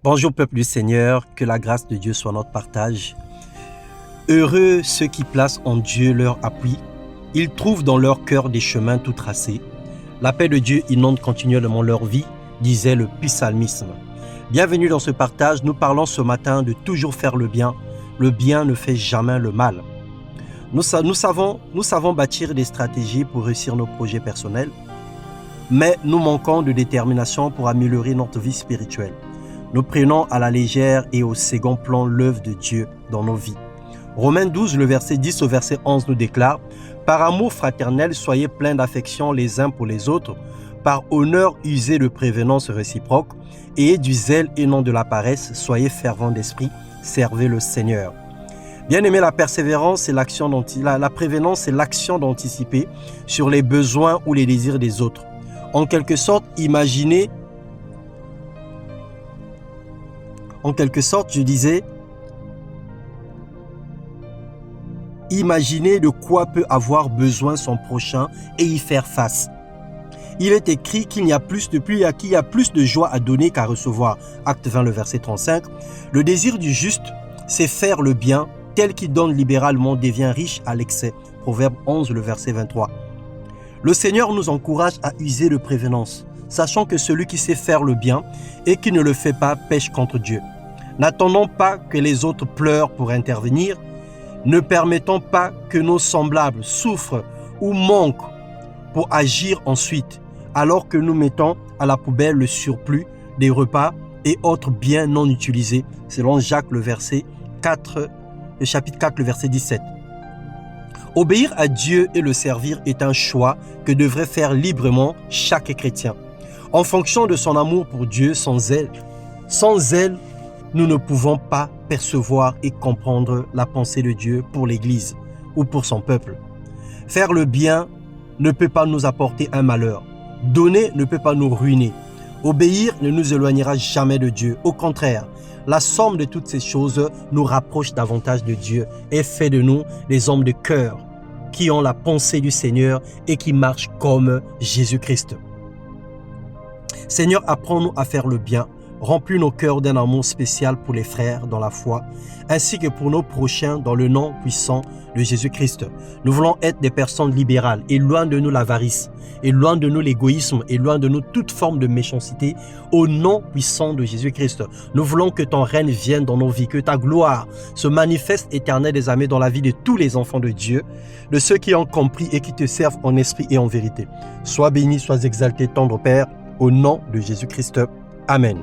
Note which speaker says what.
Speaker 1: Bonjour peuple du Seigneur, que la grâce de Dieu soit notre partage. Heureux ceux qui placent en Dieu leur appui. Ils trouvent dans leur cœur des chemins tout tracés. La paix de Dieu inonde continuellement leur vie, disait le psalmisme. Bienvenue dans ce partage, nous parlons ce matin de toujours faire le bien. Le bien ne fait jamais le mal. Nous savons bâtir des stratégies pour réussir nos projets personnels, mais nous manquons de détermination pour améliorer notre vie spirituelle. Nous prenons à la légère et au second plan l'œuvre de Dieu dans nos vies. Romains 12, le verset 10 au verset 11 nous déclare « Par amour fraternel, soyez pleins d'affection les uns pour les autres, par honneur usez de prévenance réciproque, et du zèle et non de la paresse, soyez fervents d'esprit, servez le Seigneur. » Bien-aimé, la persévérance et la prévenance, c'est l'action d'anticiper sur les besoins ou les désirs des autres. En quelque sorte, je disais, imaginez de quoi peut avoir besoin son prochain et y faire face. Il est écrit qu'il y a plus de joie à donner qu'à recevoir. Acte 20, le verset 35. Le désir du juste, c'est faire le bien, tel qui donne libéralement devient riche à l'excès. Proverbe 11, le verset 23. Le Seigneur nous encourage à user de prévenance, sachant que celui qui sait faire le bien et qui ne le fait pas pêche contre Dieu. N'attendons pas que les autres pleurent pour intervenir. Ne permettons pas que nos semblables souffrent ou manquent pour agir ensuite, alors que nous mettons à la poubelle le surplus des repas et autres biens non utilisés, selon Jacques le chapitre 4, le verset 17. Obéir à Dieu et le servir est un choix que devrait faire librement chaque chrétien, en fonction de son amour pour Dieu. Sans zèle, nous ne pouvons pas percevoir et comprendre la pensée de Dieu pour l'Église ou pour son peuple. Faire le bien ne peut pas nous apporter un malheur. Donner ne peut pas nous ruiner. Obéir ne nous éloignera jamais de Dieu. Au contraire, la somme de toutes ces choses nous rapproche davantage de Dieu et fait de nous des hommes de cœur qui ont la pensée du Seigneur et qui marchent comme Jésus-Christ. Seigneur, apprends-nous à faire le bien. Remplis nos cœurs d'un amour spécial pour les frères dans la foi, ainsi que pour nos prochains dans le nom puissant de Jésus-Christ. Nous voulons être des personnes libérales et loin de nous l'avarice, et loin de nous l'égoïsme, et loin de nous toute forme de méchanceté, au nom puissant de Jésus-Christ. Nous voulons que ton règne vienne dans nos vies, que ta gloire se manifeste éternelle des amis dans la vie de tous les enfants de Dieu, de ceux qui ont compris et qui te servent en esprit et en vérité. Sois béni, sois exalté, tendre Père, au nom de Jésus-Christ. Amen.